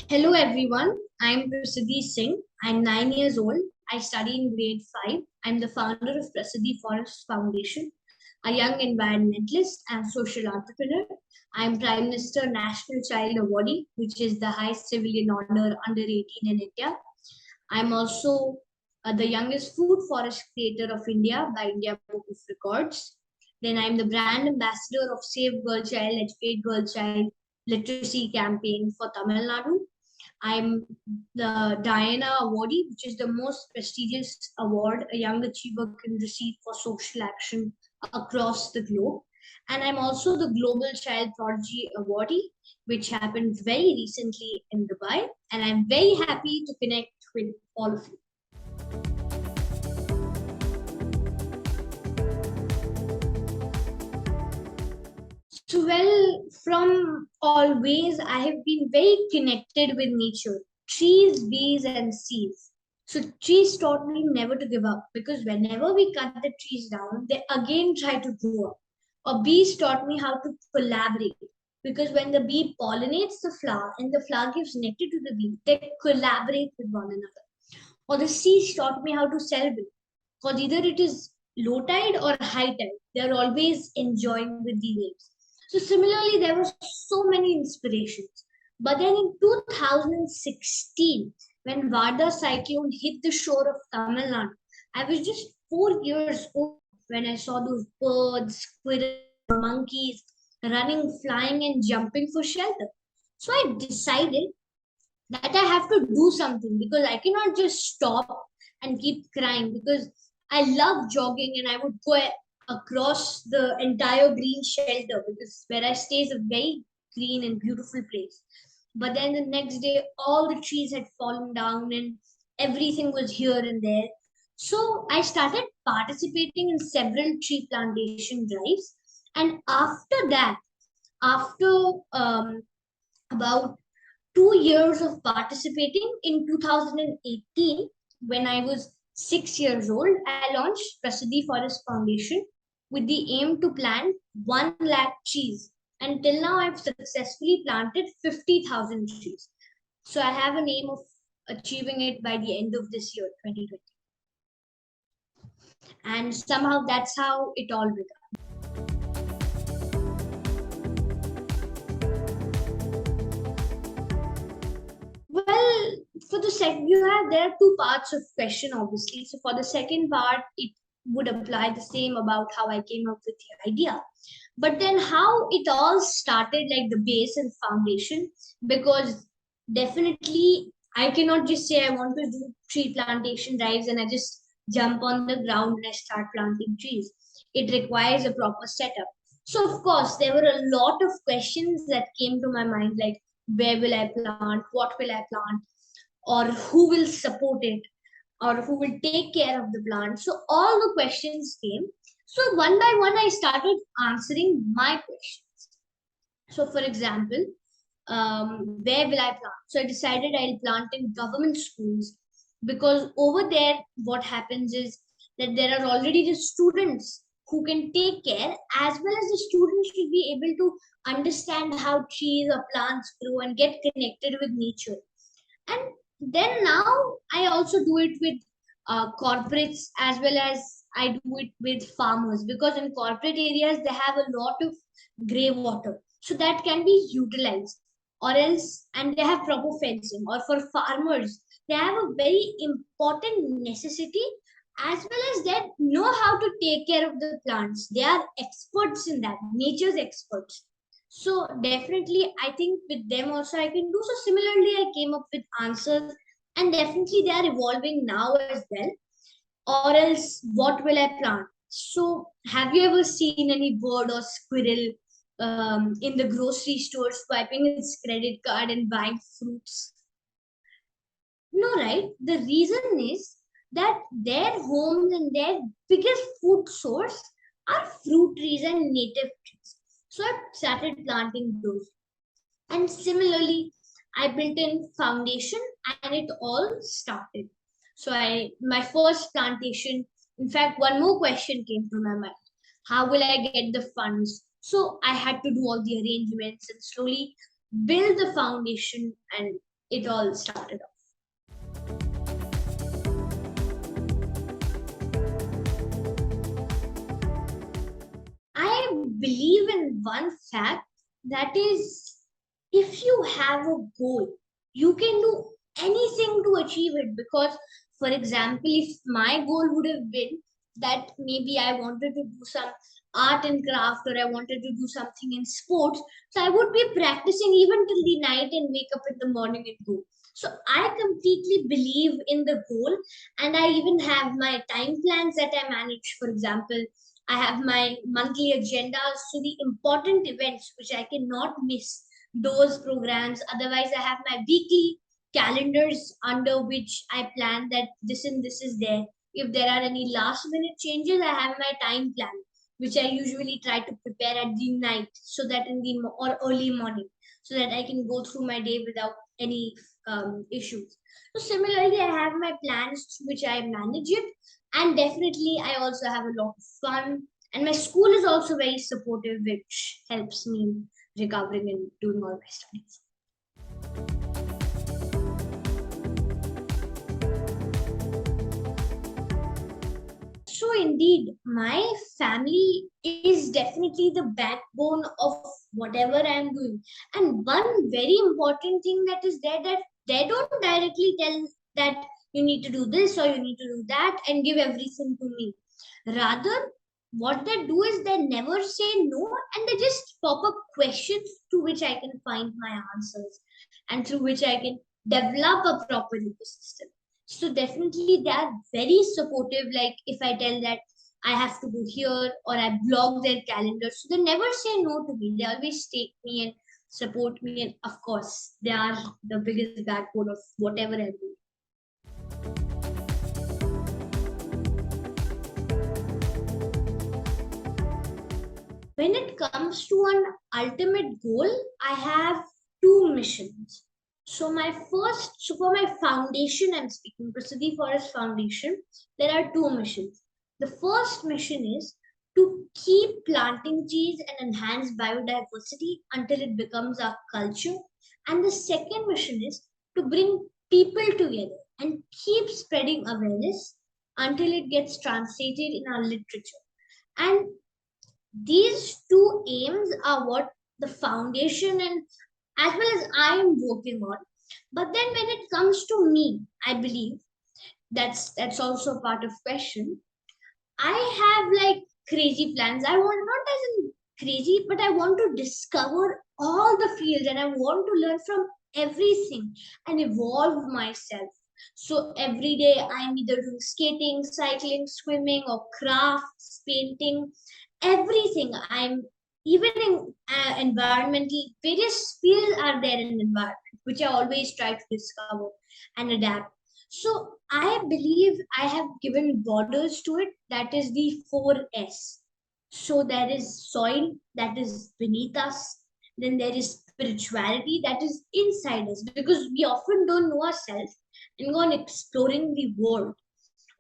Hello everyone, I'm Prasiddhi Singh. I'm 9 years old. I study in grade 5. I'm the founder of Prasiddhi Forest Foundation, a young environmentalist and social entrepreneur. I'm Prime Minister National Child Awardee, which is the highest civilian honor under 18 in India. I'm also the youngest food forest creator of India by India Book of Records. Then I'm the brand ambassador of Save Girl Child, Educate Girl Child literacy campaign for Tamil Nadu. I'm the Diana Awardee, which is the most prestigious award a young achiever can receive for social action across the globe. And I'm also the Global Child Prodigy Awardee, which happened very recently in Dubai. And I'm very happy to connect with all of you. So, well, from always, I have been very connected with nature, trees, bees, and seas. So, trees taught me never to give up because whenever we cut the trees down, they again try to grow up. Or bees taught me how to collaborate because when the bee pollinates the flower and the flower gives nectar to the bee, they collaborate with one another. Or the seas taught me how to celebrate because either it is low tide or high tide, they're always enjoying with the waves. So similarly, there were so many inspirations. But then in 2016, when Vada cyclone hit the shore of Tamil Nadu, I was just 4 years old when I saw those birds, squirrels, monkeys running, flying, and jumping for shelter. So I decided that I have to do something because I cannot just stop and keep crying because I love jogging and I would go across the entire green shelter because where I stay is a very green and beautiful place. But then the next day, all the trees had fallen down and everything was here and there. So I started participating in several tree plantation drives. And after that, after about 2 years of participating in 2018, when I was 6 years old, I launched Prasiddhi Forest Foundation with the aim to plant 1 lakh trees. And till now, I've successfully planted 50,000 trees. So I have an aim of achieving it by the end of this year, 2020. And somehow that's how it all began. Well, for the second, there are two parts of question, obviously. So for the second part, it would apply the same about how I came up with the idea. But then how it all started, like the base and foundation, because definitely I cannot just say I want to do tree plantation drives and I just jump on the ground and I start planting trees. It requires a proper setup. So of course, there were a lot of questions that came to my mind, like where will I plant, what will I plant, or who will support it, or who will take care of the plant. So all the questions came. So one by one, I started answering my questions. So for example, where will I plant? So I decided I'll plant in government schools because over there, what happens is that there are already the students who can take care, as well as the students should be able to understand how trees or plants grow and get connected with nature. And then now I also do it with corporates as well as I do it with farmers because in corporate areas they have a lot of gray water, so that can be utilized, or else, and they have proper fencing. Or for farmers, they have a very important necessity as well as they know how to take care of the plants. They are experts in that, nature's experts. So definitely, I think with them also I can do. So similarly, I came up with answers, and definitely they are evolving now as well. Or else, what will I plant? So have you ever seen any bird or squirrel in the grocery store swiping its credit card and buying fruits? No, right? The reason is that their homes and their biggest food source are fruit trees and native trees. So I started planting those. And similarly, I built in foundation and it all started. So my first plantation, in fact, one more question came to my mind. How will I get the funds? So I had to do all the arrangements and slowly build the foundation and it all started off. I believe in one fact, that is, if you have a goal, you can do anything to achieve it. Because, for example, if my goal would have been that maybe I wanted to do some art and craft, or I wanted to do something in sports, so I would be practicing even till the night and wake up in the morning and go. So I completely believe in the goal, and I even have my time plans that I manage. For example, I have my monthly agendas, so the important events which I cannot miss, those programs. Otherwise, I have my weekly calendars under which I plan that this and this is there. If there are any last minute changes, I have my time plan, which I usually try to prepare at the night, so that in the or early morning, so that I can go through my day without any issues. So similarly, I have my plans which I manage it, and definitely I also have a lot of fun. And my school is also very supportive, which helps me recovering and doing all my studies. So indeed, my family is definitely the backbone of whatever I'm doing. And one very important thing that is there, that they don't directly tell that you need to do this or you need to do that and give everything to me. Rather, what they do is they never say no, and they just pop up questions to which I can find my answers, and through which I can develop a proper ecosystem. So definitely they are very supportive. Like if I tell that I have to go here, or I block their calendar, so they never say no to me. They always take me and support me, and of course they are the biggest backbone of whatever I do. When it comes to an ultimate goal, I have two missions. So for my foundation, I'm speaking, Prasiddhi Forest Foundation, there are two missions. The first mission is to keep planting trees and enhance biodiversity until it becomes our culture. And the second mission is to bring people together and keep spreading awareness until it gets translated in our literature. And these two aims are what the foundation and as well as I am working on. But then when it comes to me, I believe that's also part of question. I have like crazy plans. I want, not as in crazy, but I want to discover all the fields, and I want to learn from everything and evolve myself. So every day I'm either doing skating, cycling, swimming, or crafts, painting, everything. I'm even in environmental, various fields are there in environment, which I always try to discover and adapt. So I believe I have given borders to it. That is the 4S. So there is soil that is beneath us. Then there is spirituality that is inside us, because we often don't know ourselves and go on exploring the world.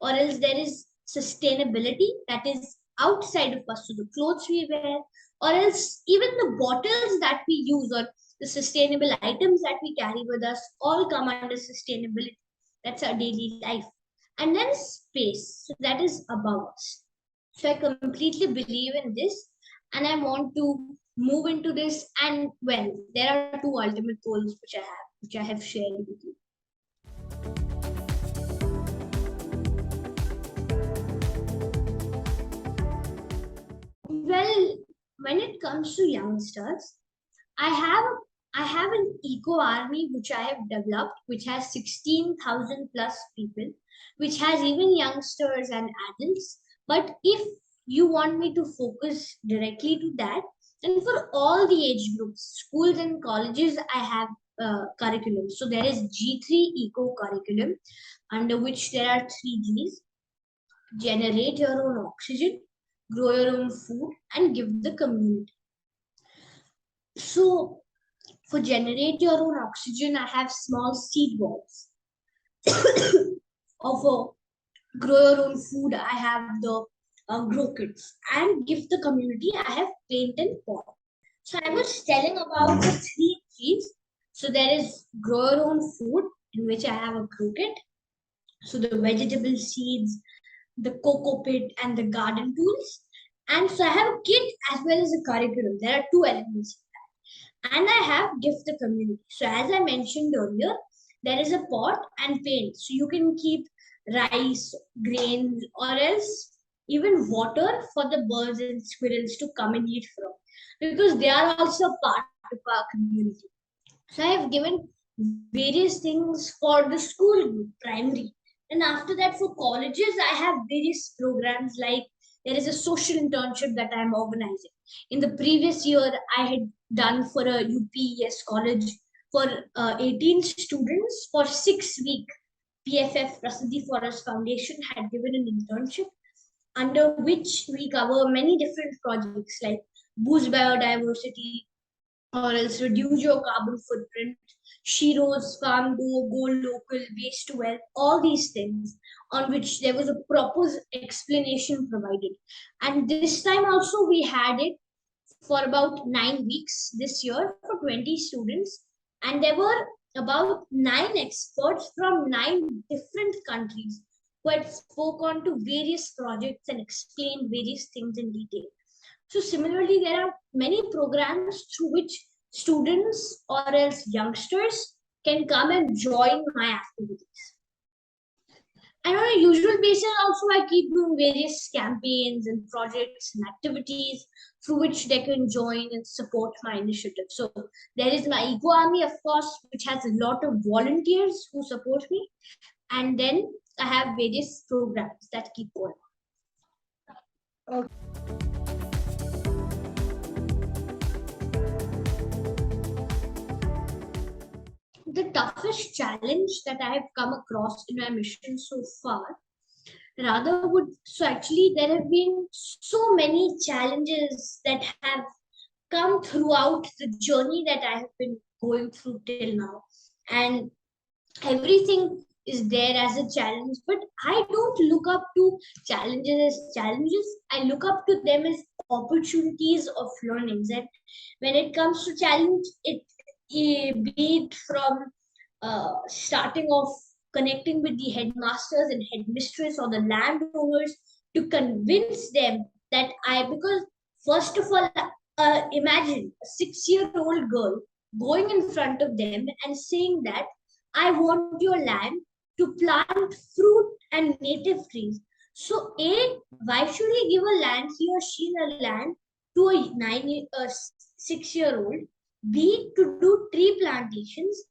Or else there is sustainability that is outside of us, so the clothes we wear, or else even the bottles that we use, or the sustainable items that we carry with us, all come under sustainability. That's our daily life. And then space, so that is above us. So I completely believe in this, and I want to move into this. And well, there are two ultimate goals which I have shared with you. Well, when it comes to youngsters, I have an eco army which I have developed, which has 16,000 plus people, which has even youngsters and adults. But if you want me to focus directly to that, then for all the age groups, schools and colleges, I have curriculum. So there is G3 eco curriculum, under which there are three Gs: generate your own oxygen, grow your own food, and give the community. So for generate your own oxygen, I have small seed balls. Of grow your own food, I have the grow kits. And give the community, I have paint and pot. So I was telling about the three trees. So there is grow your own food, in which I have a grow kit. So the vegetable seeds, the cocoa pit, and the garden tools. And so I have a kit as well as a curriculum. There are two elements. And I have gift the community. So as I mentioned earlier, there is a pot and paint. So you can keep rice, grains, or else even water for the birds and squirrels to come and eat from, because they are also part of our community. So I have given various things for the school group, primary. And after that, for colleges, I have various programs like there is a social internship that I am organizing. In the previous year, I had done for a UPES college for 18 students for 6 weeks. PFF, Prasiddhi Forest Foundation, had given an internship under which we cover many different projects like boost biodiversity, or else reduce your carbon footprint, Shiro's farm go local, waste to wealth, all these things on which there was a proper explanation provided. And this time also we had it for about 9 weeks this year for 20 students. And there were about 9 experts from 9 different countries who had spoke on to various projects and explained various things in detail. So similarly, there are many programs through which students or else youngsters can come and join my activities. And on a usual basis, also I keep doing various campaigns and projects and activities through which they can join and support my initiative. So there is my Eco Army, of course, which has a lot of volunteers who support me. And then I have various programs that keep going. Okay. The toughest challenge that I have come across in my mission so far, rather would, so actually there have been so many challenges that have come throughout the journey that I have been going through till now. And everything is there as a challenge, but I don't look up to challenges as challenges. I look up to them as opportunities of learnings. And when it comes to challenge, be it from starting off connecting with the headmasters and headmistress or the landowners to convince them that because first of all, imagine a 6-year-old girl going in front of them and saying that I want your land to plant fruit and native trees. So A, why should he give a land, he or she a land to a 6-year-old? B, to do tree plantations,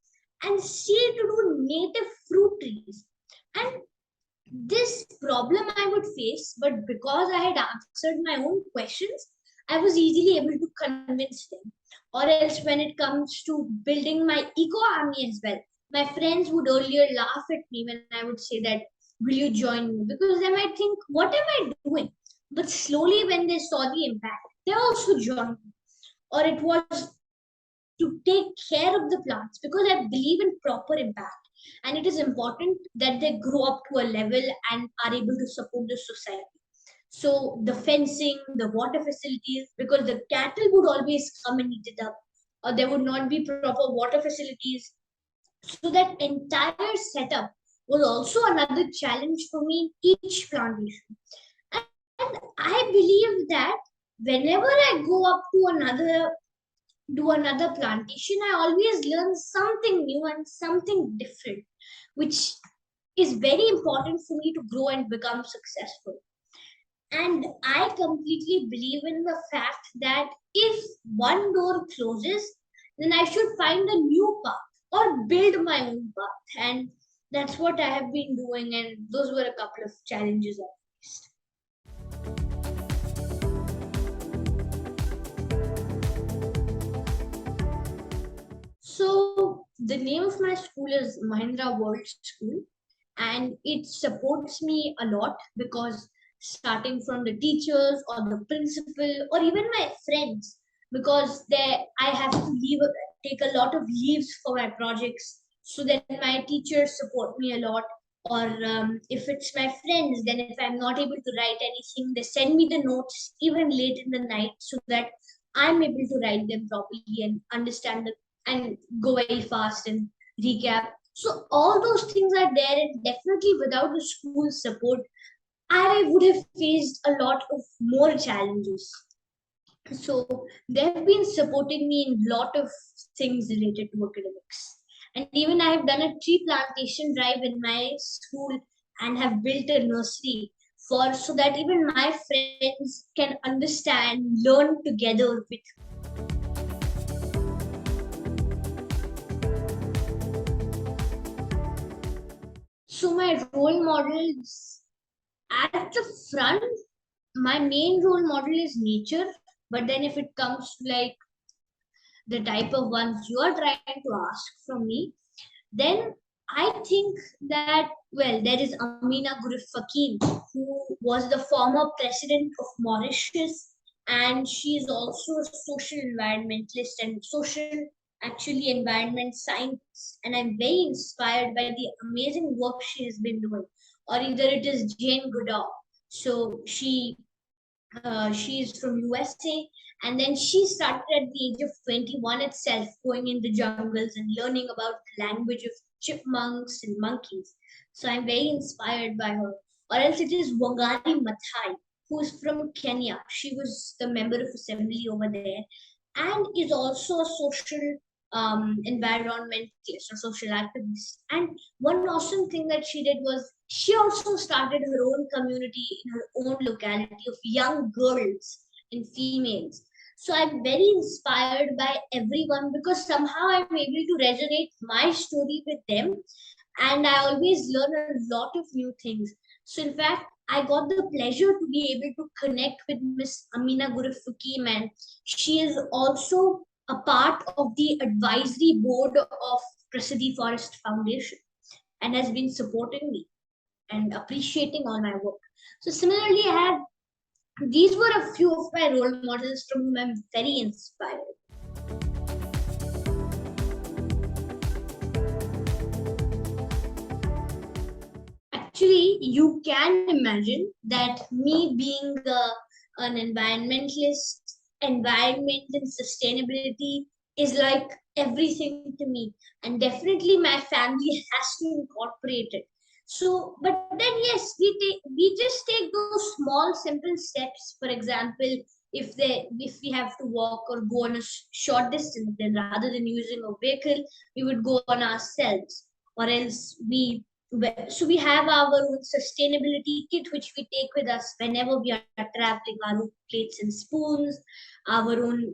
and C, to do native fruit trees. And this problem I would face, but because I had answered my own questions, I was easily able to convince them. Or else when it comes to building my eco army as well, my friends would earlier laugh at me when I would say that, will you join me? Because they might think, what am I doing? But slowly when they saw the impact, they also joined me. Or it was to take care of the plants, because I believe in proper impact. And it is important that they grow up to a level and are able to support the society. So the fencing, the water facilities, because the cattle would always come and eat it up, or there would not be proper water facilities. So that entire setup was also another challenge for me in each plantation. And I believe that whenever I go up to another plantation, I always learn something new and something different, which is very important for me to grow and become successful. And I completely believe in the fact that if one door closes, then I should find a new path or build my own path. And that's what I have been doing. And those were a couple of challenges I faced. So the name of my school is Mahindra World School, and it supports me a lot because starting from the teachers or the principal or even my friends, because I have to take a lot of leaves for my projects, so that my teachers support me a lot. Or if it's my friends, then if I'm not able to write anything, they send me the notes even late in the night so that I'm able to write them properly and understand the and go very fast and recap. So all those things are there, and definitely without the school support, I would have faced a lot of more challenges. So they've been supporting me in a lot of things related to academics. And even I have done a tree plantation drive in my school and have built a nursery for so that even my friends can understand, learn together with. So my role models at the front, my main role model is nature. But then if it comes to like the type of ones you are trying to ask from me, then I think that, well, there is Amina Gurif Fakim, who was the former president of Mauritius, and she is also a social environmentalist and social, actually, environment science. And I'm very inspired by the amazing work she has been doing. Or either it is Jane Goodall. So she is from USA, and then she started at the age of 21 itself, going in the jungles and learning about the language of chipmunks and monkeys. So I'm very inspired by her. Or else it is Wangari Maathai, who is from Kenya. She was the member of assembly over there, and is also a social environmentalist or social activist. And one awesome thing that she did was she also started her own community in her own locality of young girls and females. So I'm very inspired by everyone because somehow I'm able to resonate my story with them, and I always learn a lot of new things. So in fact, I got the pleasure to be able to connect with Miss Amina Gurif Fakim, and she is also a part of the advisory board of Prasiddhi Forest Foundation and has been supporting me and appreciating all my work. So similarly, I have these were a few of my role models from whom I'm very inspired. Actually, you can imagine that me being an environmentalist, environment and sustainability is like everything to me, and definitely my family has to incorporate it. So, but then yes, we just take those small simple steps. For example, if we have to walk or go on a short distance, then rather than using a vehicle, we would go on ourselves, or else so we have our own sustainability kit which we take with us whenever we are traveling, our own plates and spoons, our own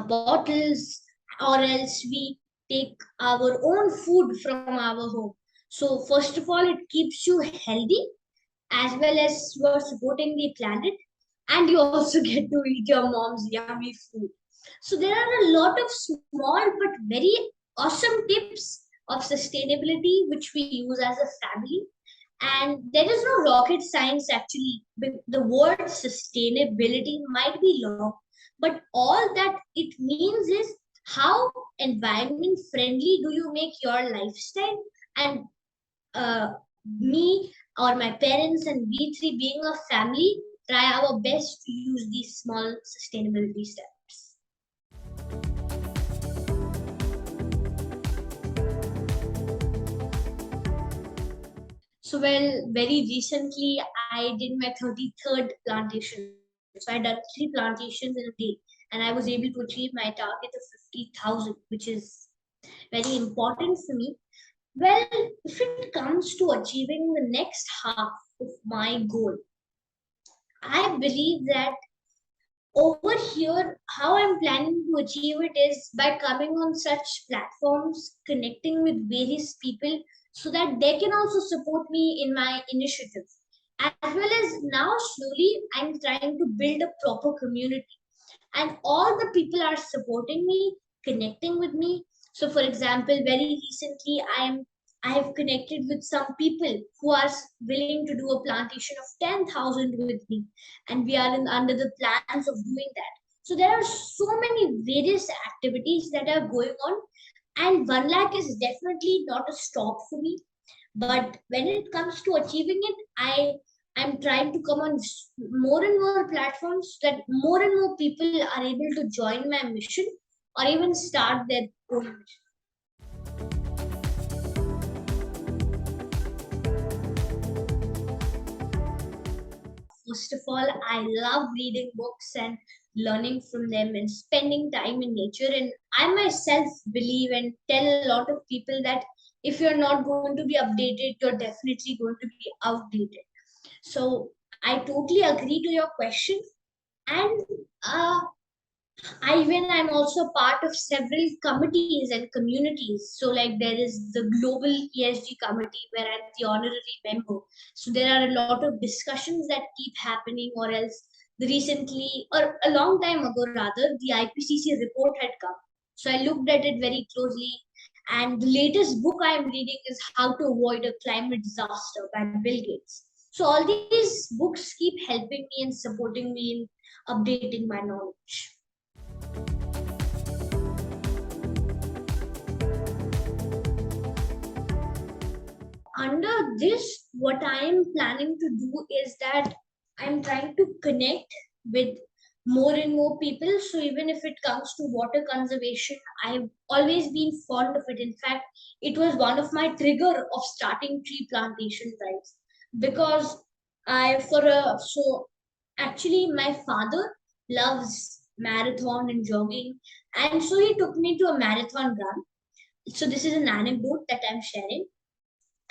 bottles, or else we take our own food from our home. So first of all, it keeps you healthy as well as you are supporting the planet, and you also get to eat your mom's yummy food. So there are a lot of small but very awesome tips of sustainability which we use as a family. And there is no rocket science actually. The word sustainability might be long, but all that it means is how environment friendly do you make your lifestyle. And uh, me or my parents and we three being a family try our best to use these small sustainability steps. So, well, very recently I did my 33rd plantation. So I done 3 plantations in a day, and I was able to achieve my target of 50,000, which is very important for me. Well, if it comes to achieving the next half of my goal, I believe that over here, how I'm planning to achieve it is by coming on such platforms, connecting with various people so that they can also support me in my initiatives. As well as now, slowly, I'm trying to build a proper community, and all the people are supporting me, connecting with me. So for example, very recently I have connected with some people who are willing to do a plantation of 10,000 with me, and we are under the plans of doing that. So there are so many various activities that are going on, and 1 lakh is definitely not a stop for me. But when it comes to achieving it, I'm trying to come on more and more platforms so that more and more people are able to join my mission or even start their own mission. First of all, I love reading books and learning from them and spending time in nature. And I myself believe and tell a lot of people that if you're not going to be updated, you're definitely going to be outdated. So I totally agree to your question. And I'm also part of several committees and communities. So like there is the global ESG committee where I'm the honorary member. So there are a lot of discussions that keep happening, or else the recently or a long time ago rather, the IPCC report had come. So I looked at it very closely. And the latest book I'm reading is How to Avoid a Climate Disaster by Bill Gates. So all these books keep helping me and supporting me in updating my knowledge. Under this, what I am planning to do is that I'm trying to connect with more and more people. So even if it comes to water conservation, I've always been fond of it. In fact, it was one of my trigger of starting tree plantation drives, because I for a so actually my father loves marathon and jogging, and so he took me to a marathon run. So this is an anecdote that I'm sharing.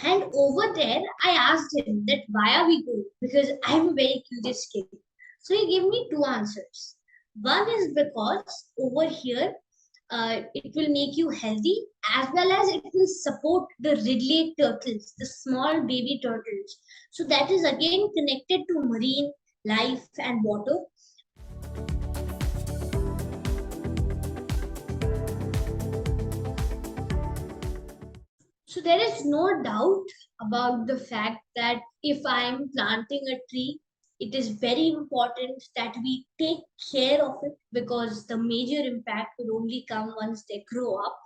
And over there, I asked him that why are we going? Because I'm a very curious kid. So he gave me two answers. One is because over here, it will make you healthy, as well as it will support the ridley turtles, the small baby turtles. So that is again connected to marine life and water. So there is no doubt about the fact that if I am planting a tree, it is very important that we take care of it, because the major impact will only come once they grow up.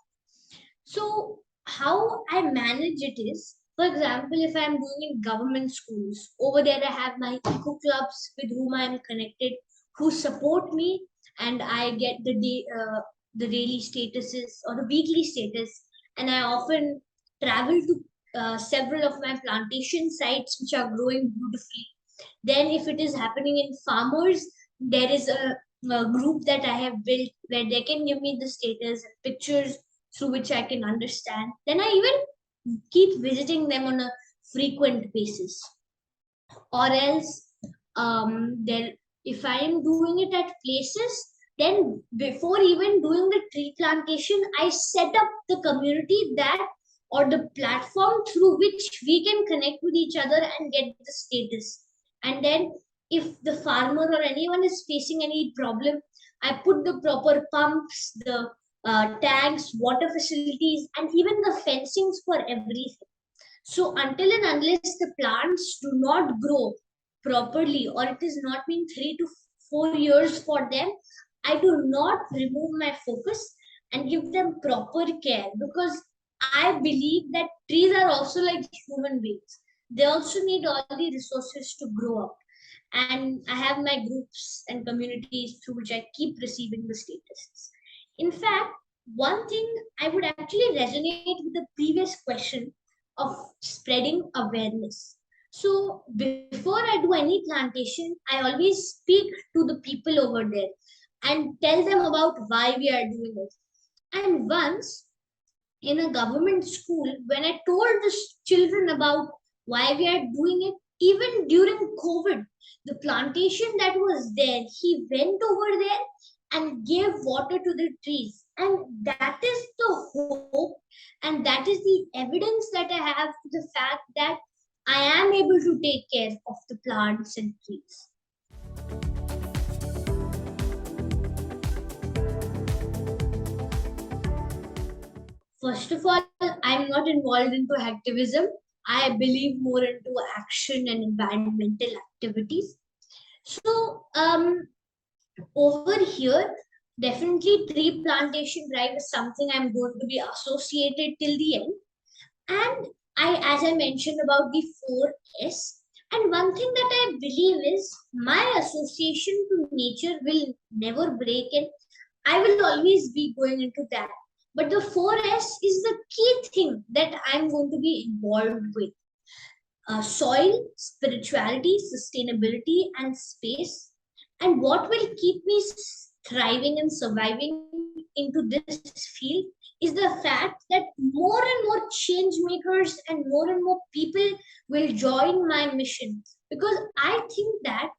So how I manage it is, for example, if I'm doing in government schools, over there I have my eco clubs with whom I'm connected, who support me, and I get the daily statuses or the weekly status, and I often travel to several of my plantation sites which are growing beautifully. Then, if it is happening in farmers, there is a group that I have built where they can give me the status and pictures through which I can understand. Then I even keep visiting them on a frequent basis. Or else, then if I am doing it at places, then before even doing the tree plantation, I set up the community that or the platform through which we can connect with each other and get the status. And then if the farmer or anyone is facing any problem, I put the proper pumps, the tanks, water facilities, and even the fencings for everything. So until and unless the plants do not grow properly, or it is not been 3 to 4 years for them, I do not remove my focus and give them proper care, because I believe that trees are also like human beings. They also need all the resources to grow up. And I have my groups and communities through which I keep receiving the statuses. In fact, one thing I would actually resonate with the previous question of spreading awareness. So before I do any plantation, I always speak to the people over there and tell them about why we are doing it. And once in a government school, when I told the children about why we are doing it, even during COVID, the plantation that was there, he went over there and gave water to the trees. And that is the hope, and that is the evidence that I have to the fact that I am able to take care of the plants and trees. First of all, I'm not involved into activism. I believe more into action and environmental activities. So, over here, definitely tree plantation drive is something I'm going to be associated till the end. And as I mentioned about the 4S, and one thing that I believe is my association to nature will never break, and I will always be going into that, But the 4S is the key thing that I'm going to be involved with. Soil, spirituality, sustainability, and space. And what will keep me thriving and surviving into this field is the fact that more and more change makers and more people will join my mission. Because I think that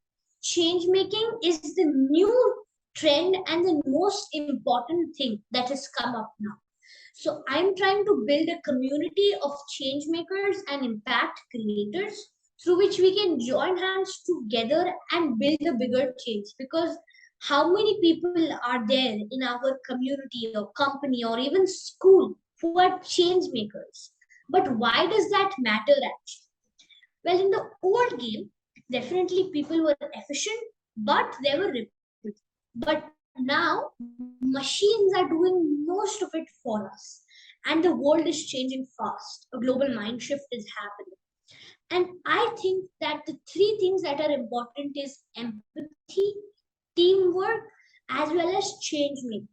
change making is the new trend and the most important thing that has come up now. So I'm trying to build a community of change makers and impact creators through which we can join hands together and build a bigger change. Because how many people are there in our community or company or even school who are change makers? But why does that matter actually? Well, in the old game, definitely people were efficient, but they were repetitive. But now, machines are doing most of it for us. And the world is changing fast. A global mind shift is happening. And I think that the three things that are important is empathy, teamwork, as well as change making.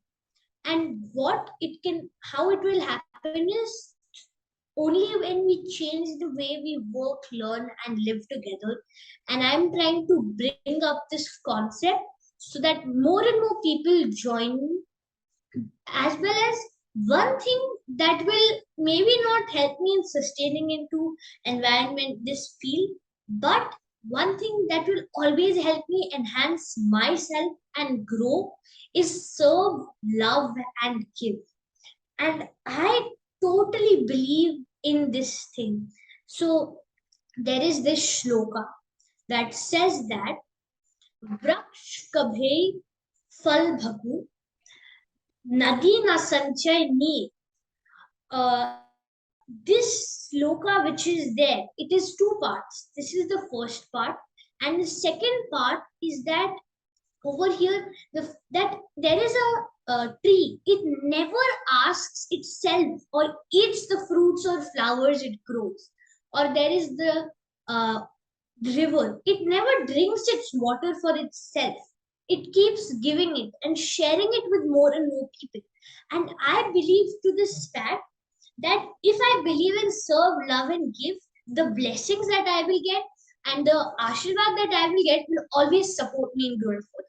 And what it can, how it will happen is only when we change the way we work, learn, and live together. And I'm trying to bring up this concept so that more and more people join me, as well as one thing that will maybe not help me in sustaining into environment this field, but one thing that will always help me enhance myself and grow is serve, love, and give. And I totally believe in this thing. So there is this shloka that says that vraksh kabhe fal bhaku, nadi na sanchay ni. This shloka which is there, it is two parts. This is the first part, and the second part is that over here, that there is a tree. It never asks itself or eats the fruits or flowers it grows. Or there is the river. It never drinks its water for itself. It keeps giving it and sharing it with more and more people. And I believe to this fact that if I believe in serve, love, and give, the blessings that I will get and the ashirwad that I will get will always support me in growing forward.